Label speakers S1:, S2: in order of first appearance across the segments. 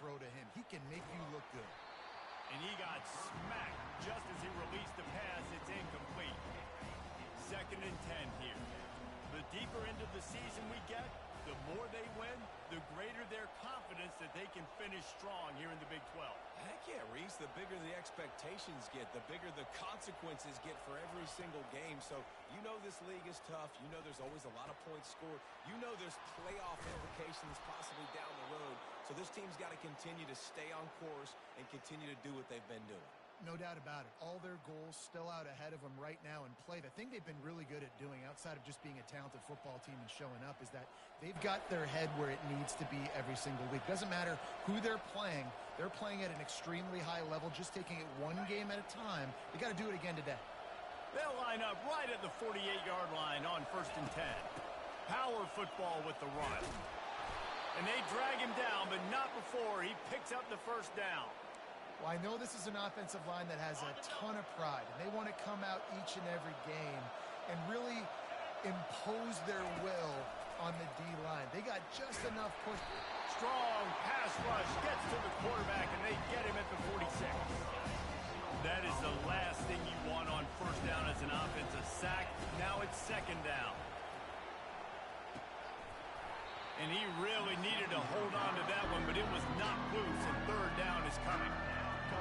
S1: throw to him. He can make you look good.
S2: And he got smacked just as he released the pass. It's incomplete. 2nd and 10 here. The deeper into the season we get, the more they win, the greater their confidence that they can finish strong here in the Big 12.
S3: Heck yeah, Reese. The bigger the expectations get, the bigger the consequences get for every single game. So you know this league is tough. You know there's always a lot of points scored. You know there's playoff implications possibly down the road. So this team's got to continue to stay on course and continue to do what they've been doing.
S1: No doubt about it. All their goals still out ahead of them right now in play. The thing they've been really good at doing, outside of just being a talented football team and showing up, is that they've got their head where it needs to be every single week. Doesn't matter who they're playing at an extremely high level, just taking it one game at a time. They got to do it again today.
S2: They'll line up right at the 48-yard line on 1st and 10. Power football with the run. And they drag him down, but not before he picks up the first down.
S1: Well, I know this is an offensive line that has a ton of pride, and they want to come out each and every game and really impose their will on the D-line. They got just enough push.
S2: Strong pass rush gets to the quarterback, and they get him at the 46. That is the last thing you want on 1st down as an offense, a sack. Now it's 2nd down. And he really needed to hold on to that one, but it was not loose, and 3rd down is coming.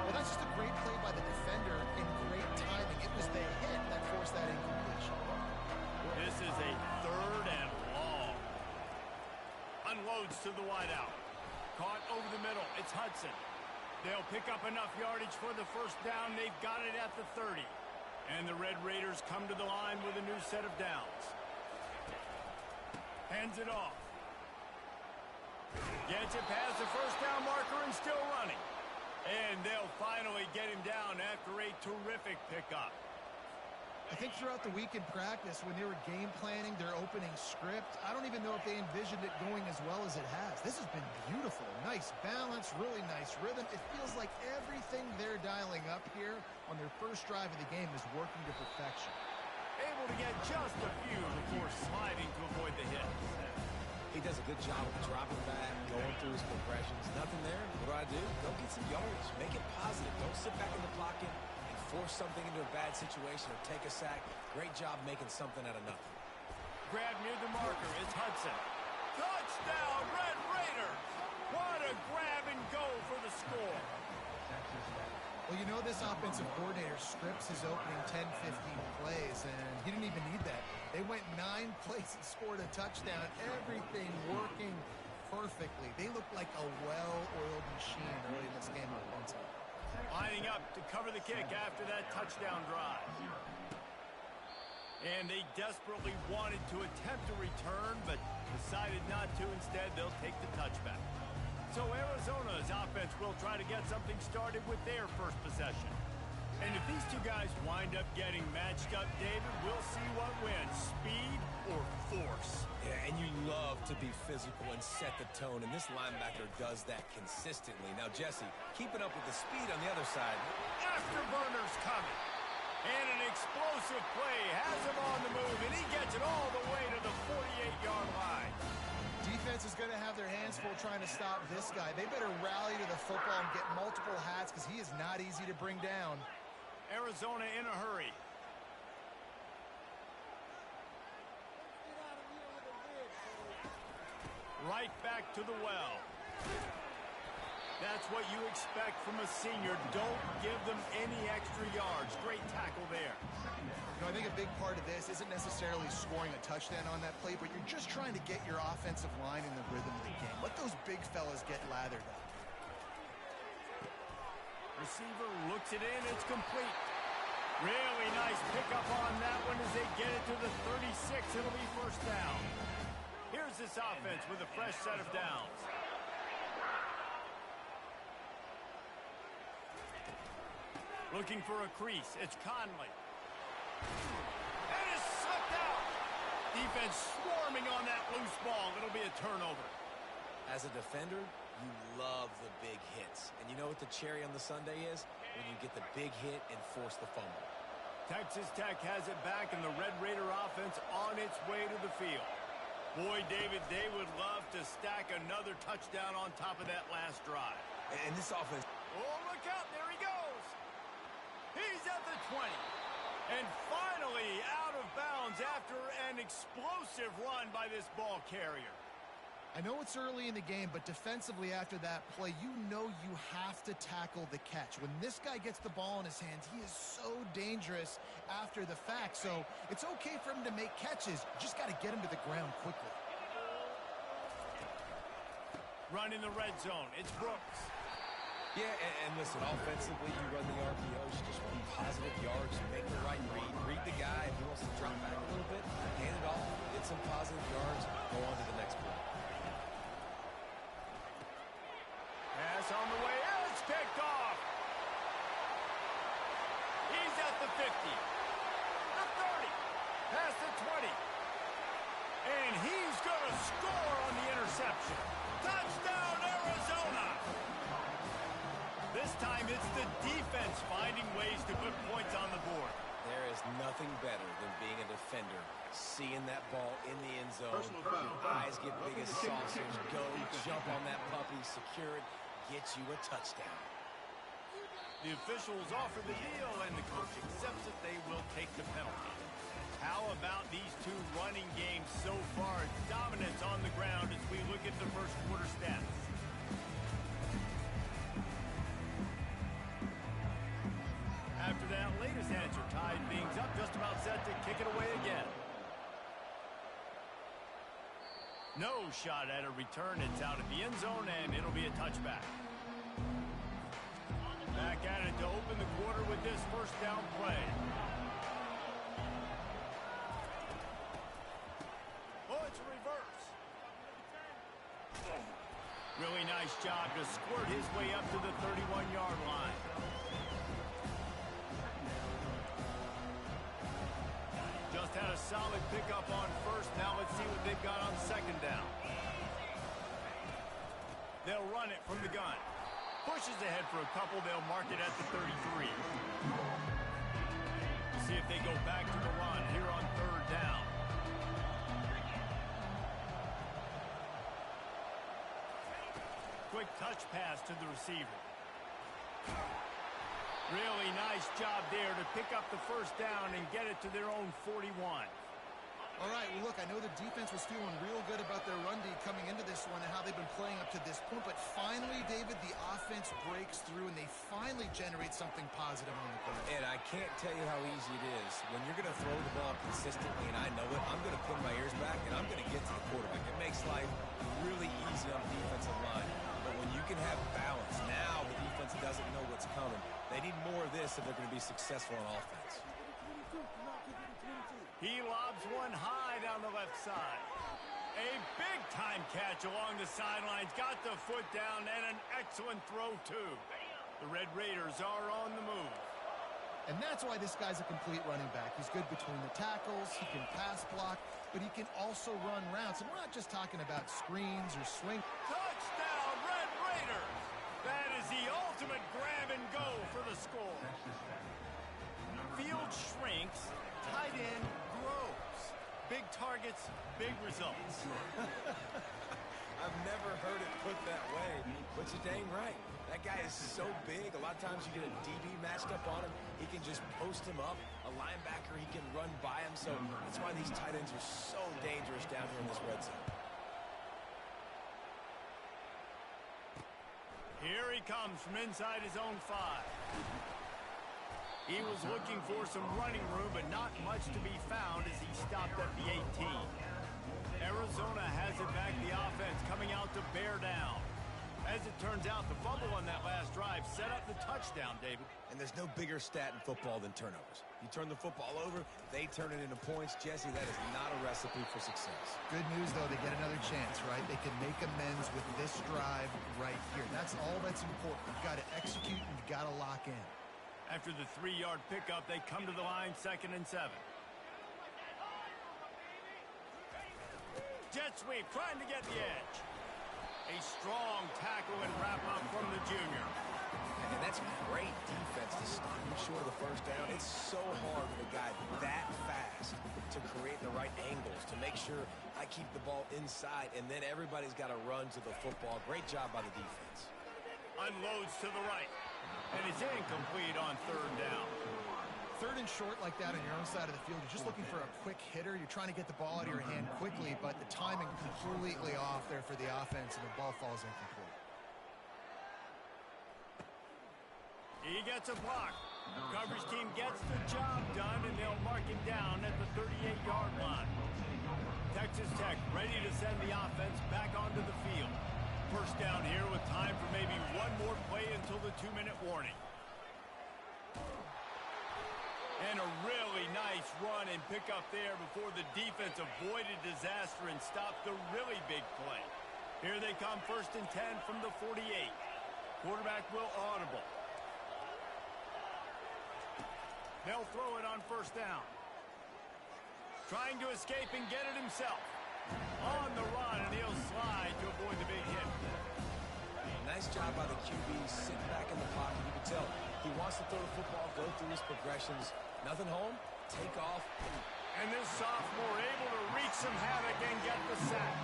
S1: Well, that's just a great play by the defender and great timing. It was the hit that forced that incompletion.
S2: This is a 3rd and long. Unloads to the wideout. Caught over the middle. It's Hudson. They'll pick up enough yardage for the 1st down. They've got it at the 30. And the Red Raiders come to the line with a new set of downs. Hands it off. Gets it past the 1st down marker and still running. And they'll finally get him down after a terrific pickup.
S1: I think throughout the week in practice, when they were game planning their opening script, I don't even know if they envisioned it going as well as it has. This has been beautiful. Nice balance, really nice rhythm. It feels like everything they're dialing up here on their first drive of the game is working to perfection.
S2: Able to get just a few before sliding to avoid the hit.
S3: He does a good job of dropping back, going through his progressions. Nothing there. What do? Go get some yards. Make it positive. Don't sit back in the pocket and force something into a bad situation or take a sack. Great job making something out of nothing.
S2: Grab near the marker. It's Hudson. Touchdown, Red Raiders! What a grab and go for the score.
S1: Well, you know this offensive coordinator scripts his opening 10, 15 plays, and he didn't even need that. They went 9 plays and scored a touchdown. Everything working perfectly. They look like a well-oiled machine early in this game on one side.
S2: Lining up to cover the kick after that touchdown drive. And they desperately wanted to attempt a return, but decided not to. Instead, they'll take the touchback. So Arizona's offense will try to get something started with their first possession. And if these two guys wind up getting matched up, David, we'll see what wins, speed or force.
S3: Yeah, and you love to be physical and set the tone, and this linebacker does that consistently. Now, Jesse, keeping up with the speed on the other side.
S2: Afterburners coming. And an explosive play has him on the move, and he gets it all the way to the 48-yard line.
S1: Defense is going to have their hands full trying to stop this guy. They better rally to the football and get multiple hats because he is not easy to bring down.
S2: Arizona in a hurry. Right back to the well. That's what you expect from a senior. Don't give them any extra yards. Great tackle there.
S1: You know, I think a big part of this isn't necessarily scoring a touchdown on that play, but you're just trying to get your offensive line in the rhythm of the game. Let those big fellas get lathered up.
S2: Receiver looks it in. It's complete. Really nice pickup on that one as they get it to the 36. It'll be 1st down. Here's this offense with a fresh set of downs. Looking for a crease. It's Conley. And it's slipped out. Defense swarming on that loose ball. It'll be a turnover.
S3: As a defender, you love the big hits. And you know what the cherry on the sundae is? When you get the big hit and force the fumble.
S2: Texas Tech has it back, and the Red Raider offense on its way to the field. Boy, David, they would love to stack another touchdown on top of that last drive.
S3: And this offense...
S2: Oh, look out. There he goes. He's at the 20. And finally out of bounds after an explosive run by this ball carrier.
S1: I know it's early in the game, but defensively after that play, you know you have to tackle the catch. When this guy gets the ball in his hands, he is so dangerous after the fact. So it's okay for him to make catches. You just got to get him to the ground quickly.
S2: Run in the red zone. It's Brooks.
S3: Yeah, and listen, offensively, you run the RPOs, you just run positive yards, make the right read, read the guy. If he wants to drop back a little bit, hand it off, get some positive yards, go on to the next play.
S2: Pass on the way. It's picked off. He's at the 50. The 30. Past the 20. And he's going to score on the interception. Touchdown, Arizona. This time it's the defense finding ways to put points on the board.
S3: There is nothing better than being a defender, seeing that ball in the end zone. Your eyes get big as saucers. Go, jump on that puppy, secure it, get you a touchdown.
S2: The officials offer the deal, and the coach accepts that they will take the penalty. How about these two running games so far? Dominance on the ground as we look at the first quarter stats. After that latest answer, tied things up, just about set to kick it away again. No shot at a return. It's out at the end zone, and it'll be a touchback. Back at it to open the quarter with this first down play. Oh, it's a reverse. Really nice job to squirt his way up to the 31-yard line. Just had a solid pickup on first. Now let's see what they've got on second down. They'll run it from the gun. Pushes ahead for a couple. They'll mark it at the 33. See if they go back to the run here on third down. Quick touch pass to the receiver. Really nice job there to pick up the first down and get it to their own 41.
S1: All right, well, look, I know the defense was feeling real good about their run D coming into this one and how they've been playing up to this point, but finally, David, the offense breaks through and they finally generate something positive on the ground.
S3: And I can't tell you how easy it is. When you're going to throw the ball consistently, and I know it, I'm going to pin my ears back and I'm going to get to the quarterback. It makes life really easy on the defensive line. But when you can have balance, now the defense doesn't know what's coming. They need more of this if they're going to be successful on offense.
S2: He lobs one high down the left side. A big-time catch along the sidelines. Got the foot down and an excellent throw, too. The Red Raiders are on the move.
S1: And that's why this guy's a complete running back. He's good between the tackles. He can pass block, but he can also run routes. And we're not just talking about screens or swing.
S2: Touchdown, Red Raiders! That is the ultimate grab and go for the score. Field shrinks, tight end grows. Big targets, big results.
S3: I've never heard it put that way, but you're dang right. That guy is so big. A lot of times you get a DB matched up on him. He can just post him up. A linebacker, he can run by him. So that's why these tight ends are so dangerous down here in this red zone.
S2: Here he comes from inside his own 5. He was looking for some running room, but not much to be found as he stopped at the 18. Arizona has it back, the offense coming out to bear down. As it turns out, the fumble on that last drive set up the touchdown, David.
S3: And there's no bigger stat in football than turnovers. You turn the football over, they turn it into points. Jesse, that is not a recipe for success.
S1: Good news, though, they get another chance, right? They can make amends with this drive right here. That's all that's important. You've got to execute and you've got to lock in.
S2: After the 3-yard pickup, they come to the line, 2nd and 7. Jet sweep, trying to get the edge. A strong tackle and wrap up from the junior.
S3: And that's great defense to stop him short of the first down. It's so hard with a guy that fast to create the right angles, to make sure I keep the ball inside, and then everybody's got to run to the football. Great job by the defense.
S2: Unloads to the right, and it's incomplete on third down.
S1: Third and short like that on your own side of the field, you're just looking for a quick hitter. You're trying to get the ball out of your hand quickly, but the timing completely off there for the offense, and the ball falls incomplete.
S2: He gets a block. Coverage team gets the job done, and they'll mark him down at the 38-yard line. Texas Tech ready to send the offense back onto the field. First down here with time for maybe one more play until the 2-minute warning. And a really nice run and pick up there before the defense avoided disaster and stopped the really big play. Here they come, 1st and 10 from the 48. Quarterback will audible. They'll throw it on 1st down. Trying to escape and get it himself. On the run, and he'll slide to avoid the big hit.
S3: Nice job by the QB, sitting back in the pocket. You can tell he wants to throw the football, go through his progressions. Nothing home, take off.
S2: And this sophomore able to wreak some havoc and get the sack.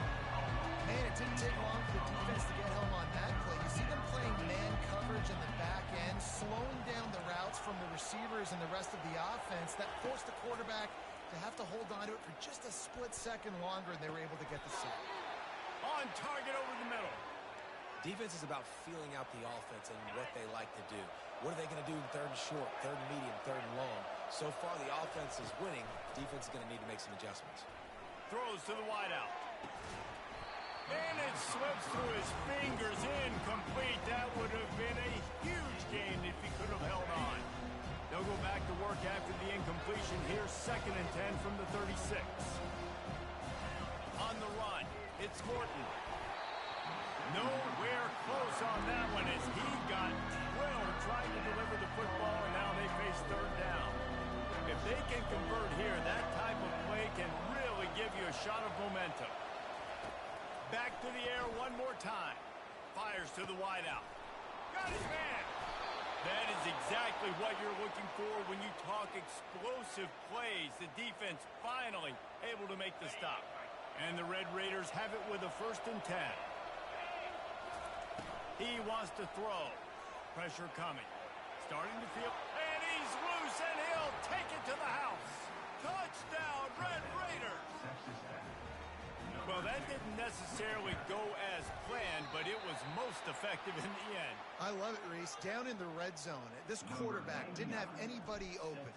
S1: Man, it didn't take long for the defense to get home on that play. You see them playing man coverage in the back end, slowing down the routes from the receivers and the rest of the offense. That forced the quarterback to have to hold on to it for just a split second longer, and they were able to get the sack.
S2: On target over the middle.
S3: Defense is about feeling out the offense and what they like to do. What are they going to do in 3rd and short, 3rd and medium, 3rd and long? So far, the offense is winning. Defense is going to need to make some adjustments.
S2: Throws to the wideout. And it slips through his fingers, incomplete. That would have been a huge gain if he could have held on. They'll go back to work after the incompletion here. 2nd and 10 from the 36. On the run, it's Morton. Nowhere close on that one as he got drilled trying to deliver the football, and now they face 3rd down. If they can convert here, that type of play can really give you a shot of momentum. Back to the air one more time. Fires to the wideout. Got his man. That is exactly what you're looking for when you talk explosive plays. The defense finally able to make the stop. And the Red Raiders have it with a 1st and 10. He wants to throw. Pressure coming. Starting to feel. And he's loose, and he'll take it to the house. Touchdown, Red Raiders. Well, that didn't necessarily go as planned, but it was most effective in the end.
S1: I love it, Reese. Down in the red zone, this quarterback didn't have anybody open.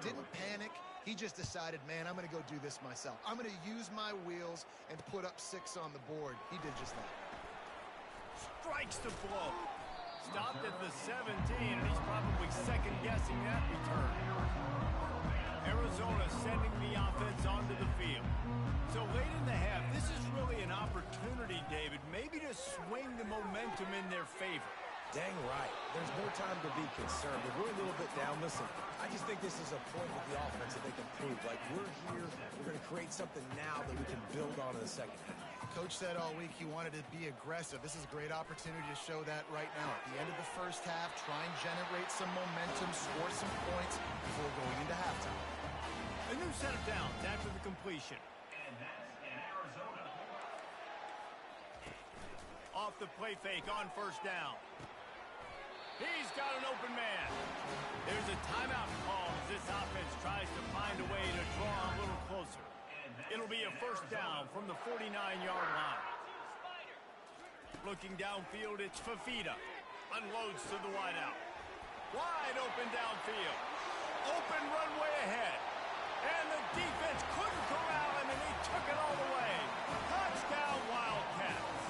S1: Didn't panic. He just decided, man, I'm going to go do this myself. I'm going to use my wheels and put up 6 on the board. He did just that.
S2: Strikes the blow. Stopped at the 17, and he's probably second-guessing that return. Arizona sending the offense onto the field. So late in the half, this is really an opportunity, David, maybe to swing the momentum in their favor.
S3: Dang right. There's no time to be concerned. If we're a little bit down, listen, I just think this is a point with the offense that they can prove. Like, we're here, we're going to create something now that we can build on in the second half.
S1: Coach said all week he wanted to be aggressive. This is a great opportunity to show that right now. At the end of the first half, try and generate some momentum, score some points before going into halftime.
S2: A new set of downs after the completion.
S4: And that's in Arizona.
S2: Off the play fake on 1st down. He's got an open man. There's a timeout call as this offense tries to find a way to draw a little closer. It'll be a 1st down from the 49-yard line. Looking downfield, it's Fafita. Unloads to the wideout. Wide open downfield. Open runway ahead. And the defense couldn't corral him, and he took it all the way. Touchdown, Wildcats.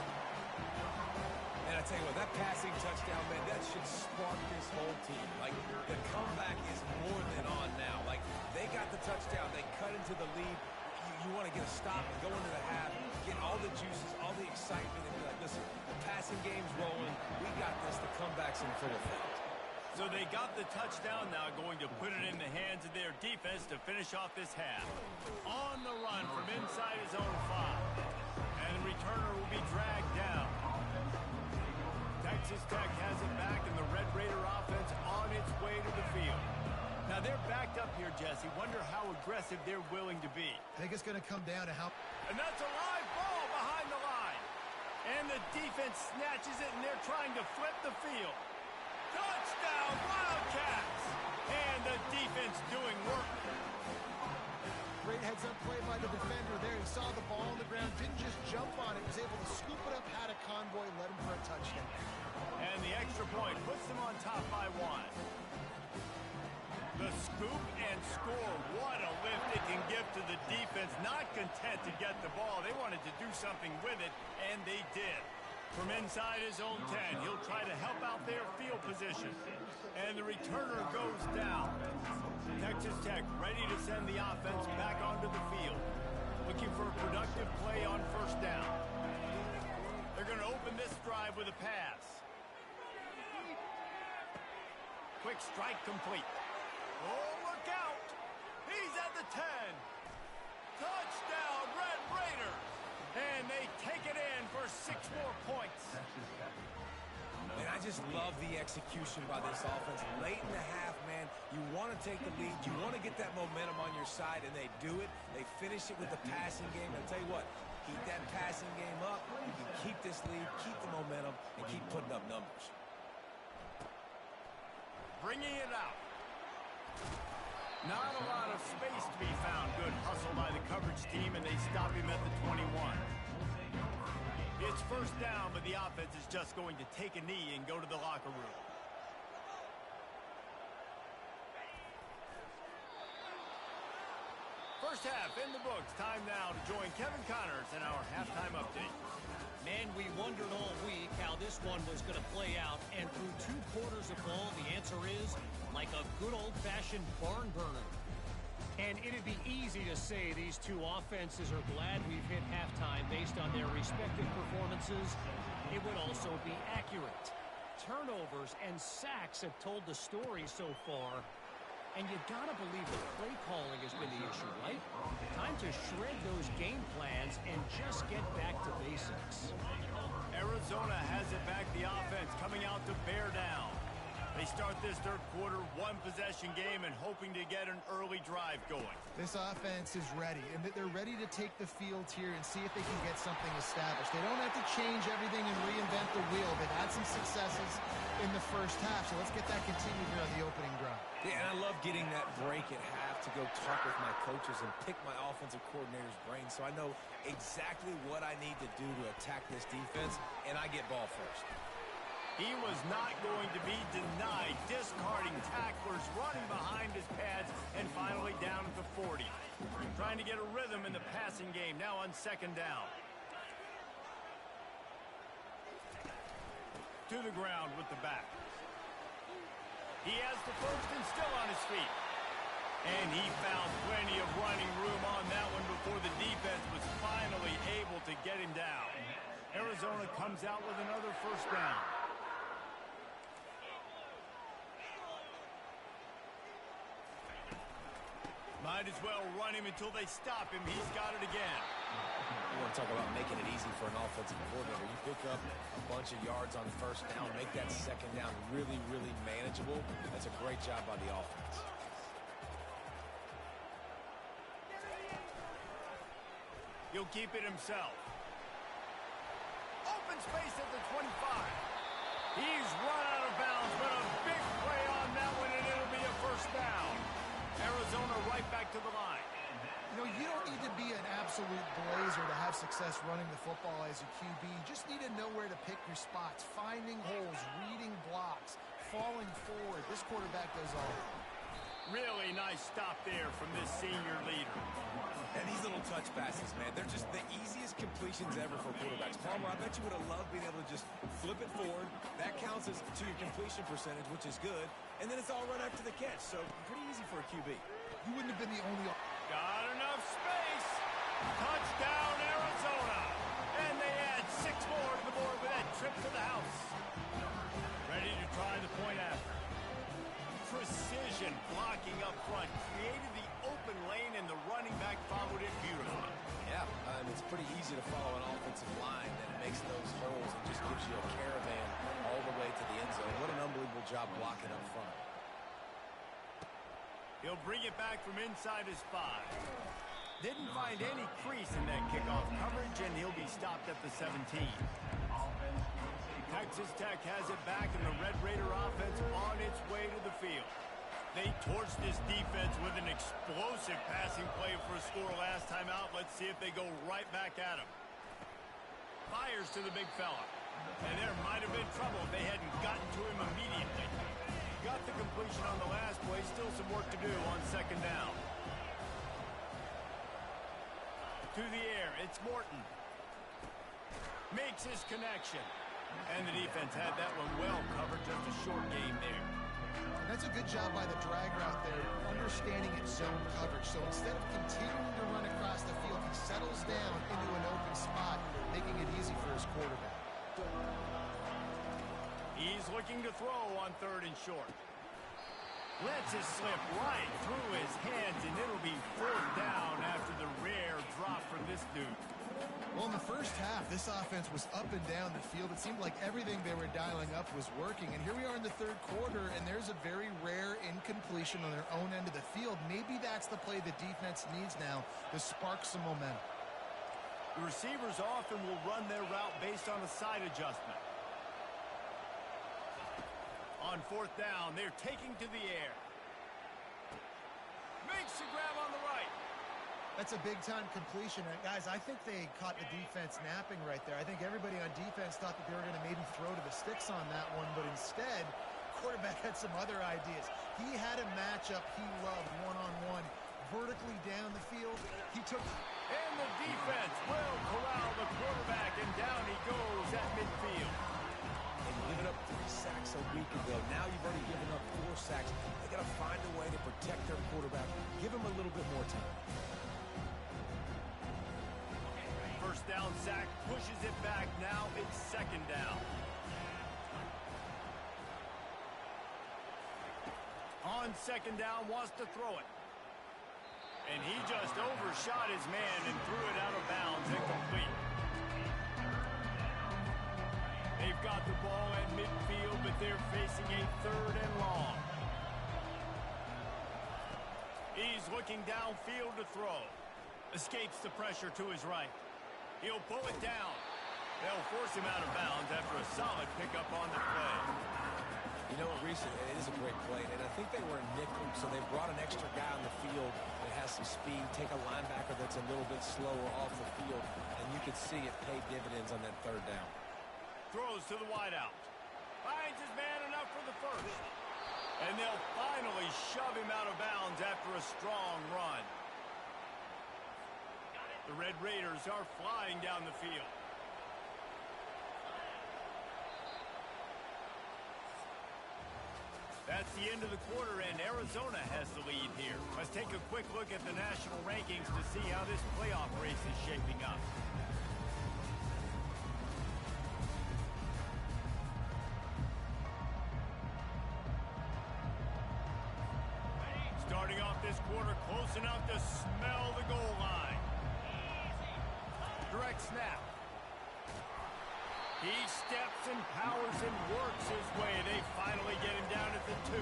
S3: And I tell you what, that passing touchdown, man, that should spark this whole team. Like, the comeback is more than on now. Like, they got the touchdown. They cut into the lead. You want to get a stop and go into the half, get all the juices, all the excitement, and be like, listen, the passing game's rolling. We got this. The comeback's in full effect.
S2: So they got the touchdown, now going to put it in the hands of their defense to finish off this half. On the run from inside his own 5. And the returner will be dragged down. Texas Tech has it back, and the Red Raider offense on its way to the field. Now, they're backed up here, Jesse. Wonder how aggressive they're willing to be.
S1: I think it's going to come down to how...
S2: And that's a live ball behind the line. And the defense snatches it, and they're trying to flip the field. Touchdown, Wildcats! And the defense doing work.
S1: Great heads-up play by the defender there. He saw the ball on the ground, didn't just jump on it, was able to scoop it up, had a convoy, led him for a touchdown.
S2: And the extra point puts them on top by 1. The scoop and score. What a lift it can give to the defense. Not content to get the ball. They wanted to do something with it, and they did. From inside his own 10, he'll try to help out their field position. And the returner goes down. Texas Tech ready to send the offense back onto the field. Looking for a productive play on first down. They're going to open this drive with a pass. Quick strike complete. Oh, look out! He's at the 10. Touchdown, Red Raiders! And they take it in for 6 more points.
S3: Man, I just love the execution by this offense. Late in the half, man, you want to take the lead. You want to get that momentum on your side, and they do it. They finish it with the passing game. And I'll tell you what, keep that passing game up. You can keep this lead, keep the momentum, and keep putting up numbers.
S2: Bringing it out. Not a lot of space to be found. Good hustle by the coverage team, and they stop him at the 21. It's first down, but the offense is just going to take a knee and go to the locker room. First half in the books. Time now to join Kevin Connors in our halftime update.
S5: Man, we wondered all week how this one was going to play out, and through 2 quarters of ball, the answer is like a good old-fashioned barn burner. And it'd be easy to say these 2 offenses are glad we've hit halftime based on their respective performances. It would also be accurate. Turnovers and sacks have told the story so far. And you gotta believe the play calling has been the issue, right? Time to shred those game plans and just get back to basics.
S2: Arizona has it back, the offense coming out to bear down. They start this third quarter, 1-possession game, and hoping to get an early drive going.
S1: This offense is ready, and they're ready to take the field here and see if they can get something established. They don't have to change everything and reinvent the wheel. They've had some successes in the first half, so let's get that continued here on the opening drive.
S3: Yeah, and I love getting that break at half to go talk with my coaches and pick my offensive coordinator's brain so I know exactly what I need to do to attack this defense, and I get ball first.
S2: He was not going to be denied, discarding tacklers, running behind his pads, and finally down at the 40. Trying to get a rhythm in the passing game, now on second down. To the ground with the back. He has the first and still on his feet. And he found plenty of running room on that one before the defense was finally able to get him down. Arizona comes out with another first down. Might as well run him until they stop him. He's got it again.
S3: You want to talk about making it easy for an offensive coordinator. You pick up a bunch of yards on first down, make that second down really, really manageable. That's a great job by the offense.
S2: He'll keep it himself. Open space at the 25. He's run out of bounds, but a big play on that one, and it'll be a first down. Arizona right back to the line.
S1: You know, you don't need to be an absolute blazer to have success running the football as a QB. You just need to know where to pick your spots, finding holes, reading blocks, falling forward. This quarterback does all.
S2: Really nice stop there from this senior leader.
S3: And these little touch passes, man, they're just the easiest completions ever for quarterbacks. Palmer, I bet you would have loved being able to just flip it forward. That counts as to your completion percentage, which is good. And then it's all run after the catch, so pretty easy for a QB.
S1: You wouldn't have been the only...
S2: Got enough space. Touchdown, Arizona. And they add 6 more to the board with that trip to the house. Ready to try the point after. Precision blocking up front. Created the open lane, and the running back followed it beautifully.
S3: Yeah, it's pretty easy to follow an offensive line that makes those holes and just gives you a caravan all the way job blocking up front.
S2: He'll bring it back from inside his 5. Didn't find any crease in that kickoff coverage, and he'll be stopped at the 17. Texas Tech has it back, and the Red Raider offense on its way to the field. They torched this defense with an explosive passing play for a score last time out. Let's see if they go right back at him. Fires to the big fella. And there might have been trouble if they hadn't gotten to him immediately. Got the completion on the last play. Still some work to do on second down. To the air, it's Morton. Makes his connection. And the defense had that one well covered. Just a short game there.
S1: And that's a good job by the drag route there, understanding its zone coverage. So instead of continuing to run across the field, he settles down into an open spot, making it easy for his quarterback.
S2: He's looking to throw on 3rd and short. Lets it slip right through his hands, and it'll be 4th down after the rare drop from this dude.
S1: Well, in the first half, this offense was up and down the field. It seemed like everything they were dialing up was working. And here we are in the 3rd quarter, and there's a very rare incompletion on their own end of the field. Maybe that's the play the defense needs now to spark some momentum.
S2: The receivers often will run their route based on a side adjustment. On 4th down, they're taking to the air. Makes the grab on the right.
S1: That's a big-time completion. And guys, I think they caught the defense napping right there. I think everybody on defense thought that they were going to maybe throw to the sticks on that one, but instead, quarterback had some other ideas. He had a matchup he loved one-on-one, vertically down the field. He took...
S2: And the defense will corral the quarterback, and down he goes at midfield.
S3: And giving up 3 sacks a week ago. Now you've already given up 4 sacks. They got to find a way to protect their quarterback. Give him a little bit more time.
S2: First down sack, pushes it back. Now it's 2nd down. On 2nd down, wants to throw it. And he just overshot his man and threw it out of bounds, incomplete. They've got the ball at midfield, but they're facing a 3rd and long. He's looking downfield to throw. Escapes the pressure to his right. He'll pull it down. They'll force him out of bounds after a solid pickup on the play.
S3: You know what, Reese, it is a great play, and I think they were in nickel, so they brought an extra guy on the field that has some speed, take a linebacker that's a little bit slower off the field, and you could see it pay dividends on that 3rd down.
S2: Throws to the wideout. Finds his man enough for the first. And they'll finally shove him out of bounds after a strong run. The Red Raiders are flying down the field. That's the end of the quarter, and Arizona has the lead here. Let's take a quick look at the national rankings to see how this playoff race is shaping up. Starting off this quarter close enough to smell the goal line. Direct snap. He steps and powers and works his way. They finally get him down at the 2.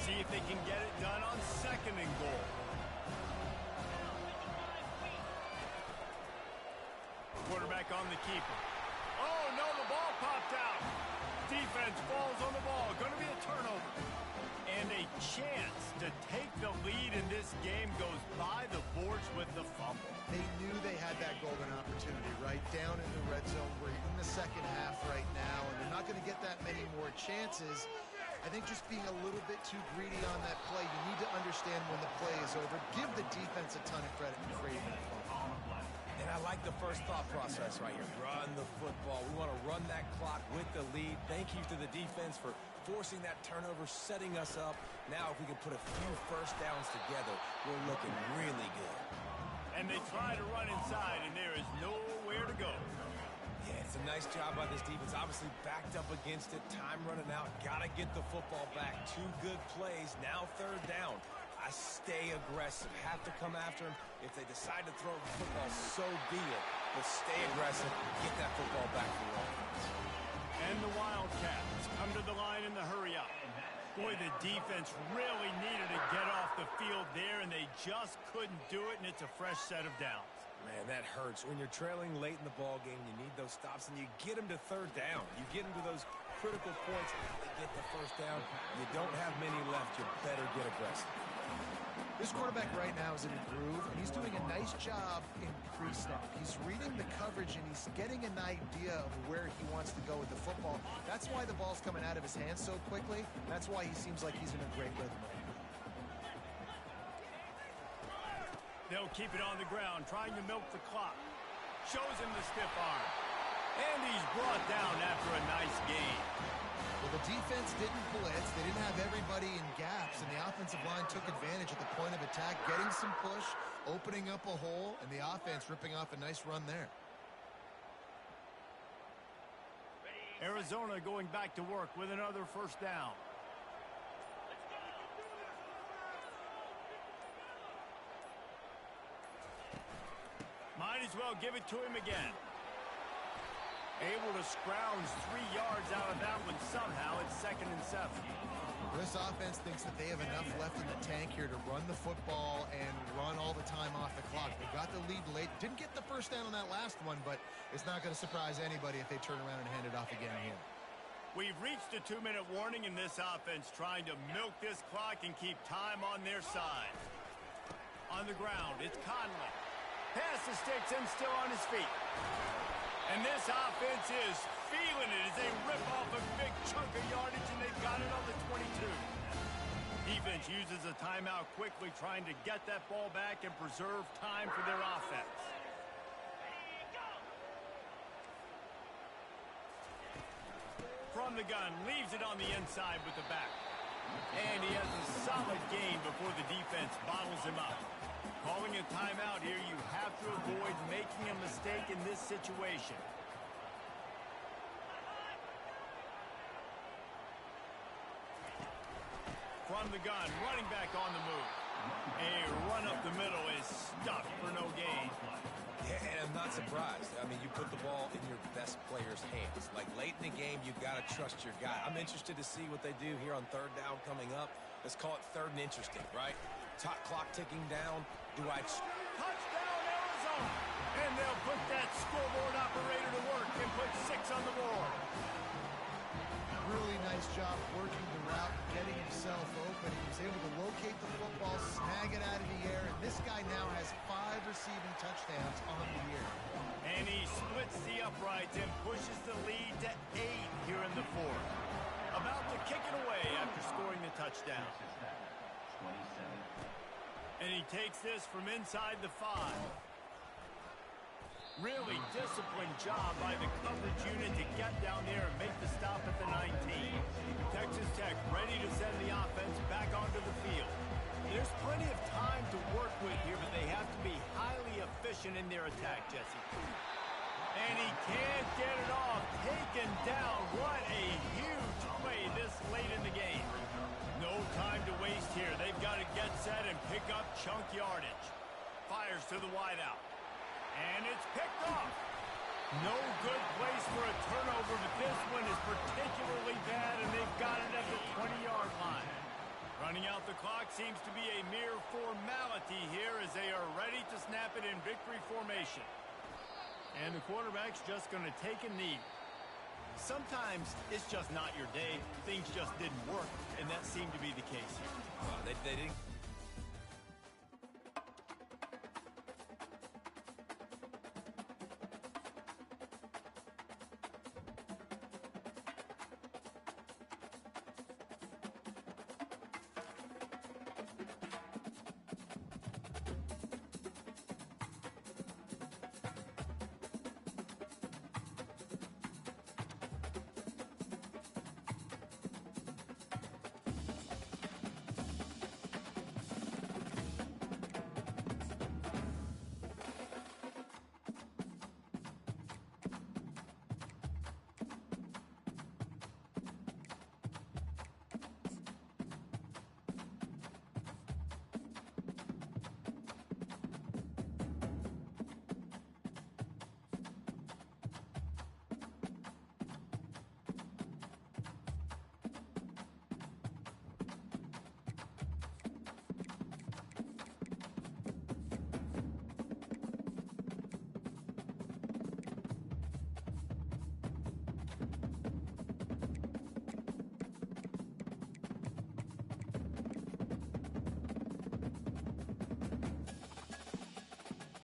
S2: See if they can get it done on 2nd and goal. Quarterback on the keeper. Oh, no, the ball popped out. Defense falls on the ball. Going to be a turnover. And a chance to take the lead in this game goes by the boards with the fumble.
S1: They knew they had that golden opportunity right down in the red zone. We're in the second half right now, and they're not going to get that many more chances. I think just being a little bit too greedy on that play, you need to understand when the play is over. Give the defense a ton of credit for creating that fumble.
S3: And I like the first thought process right here. Run the football. We want to run that clock with the lead. Thank you to the defense for forcing that turnover, setting us up. Now if we can put a few first downs together, we're looking really good.
S2: And they try to run inside, and there is nowhere to go.
S3: Yeah, it's a nice job by this defense. Obviously backed up against it. Time running out. Got to get the football back. 2 good plays. Now 3rd down. I stay aggressive. Have to come after him. If they decide to throw the football, so be it. But stay aggressive. Get that football back for the offense.
S2: And defense really needed to get off the field there, and they just couldn't do it, and it's a fresh set of downs.
S3: Man, that hurts. When you're trailing late in the ball game, you need those stops, and you get them to third down. You get them to those critical points, they get the first down. You don't have many left. You better get aggressive.
S1: This quarterback right now is in a groove, and he's doing a nice job in pre-snap. He's reading the coverage, and he's getting an idea of where he wants to go with the football. That's why the ball's coming out of his hands so quickly. That's why he seems like he's in a great rhythm right now.
S2: They'll keep it on the ground, trying to milk the clock. Shows him the stiff arm. And he's brought down after a nice gain.
S1: Well, the defense didn't blitz. They didn't have everybody in gaps, and the offensive line took advantage at the point of attack, getting some push, opening up a hole, and the offense ripping off a nice run there.
S2: Arizona going back to work with another first down. Might as well give it to him again. Able to scrounge 3 yards out of that one somehow. It's 2nd and 7.
S1: This offense thinks that they have enough left in the tank here to run the football and run all the time off the clock. They got the lead late. Didn't get the first down on that last one, but it's not going to surprise anybody if they turn around and hand it off again here.
S2: We've reached a 2-minute warning in this offense, trying to milk this clock and keep time on their side. On the ground, it's Conley. Pass the sticks and still on his feet. And this offense is feeling it as they rip off a big chunk of yardage, and they've got it on the 22. Defense uses a timeout quickly, trying to get that ball back and preserve time for their offense. From the gun, leaves it on the inside with the back. And he has a solid gain before the defense bottles him up. Calling a timeout here, you have to avoid making a mistake in this situation. From the gun, running back on the move. A run up the middle is stuffed for no gain.
S3: Yeah, and I'm not surprised. I mean, you put the ball in your best player's hands. Like, late in the game, you've got to trust your guy. I'm interested to see what they do here on third down coming up. Let's call it third and interesting, right? Top clock ticking down.
S2: Touchdown, Arizona! And they'll put that scoreboard operator to work and put 6 on the board.
S1: Really nice job working the route, getting himself open. He was able to locate the football, snag it out of the air, and this guy now has 5 receiving touchdowns on the year.
S2: And he splits the uprights and pushes the lead to 8 here in the 4th. About to kick it away after scoring the touchdown. And he takes this from inside the 5. Really disciplined job by the coverage unit to get down there and make the stop at the 19. Texas Tech ready to send the offense back onto the field. There's plenty of time to work with here, but they have to be highly efficient in their attack, Jesse. And he can't get it off. Taken down. What a huge play this late in the game. No time to waste here. They've got to get set and pick up chunk yardage. Fires to the wideout. And it's picked off. No good place for a turnover, but this one is particularly bad, and they've got it at the 20-yard line. Running out the clock seems to be a mere formality here as they are ready to snap it in victory formation. And the quarterback's just going to take a knee. Sometimes it's just not your day. Things just didn't work, and that seemed to be the case here.
S3: They didn't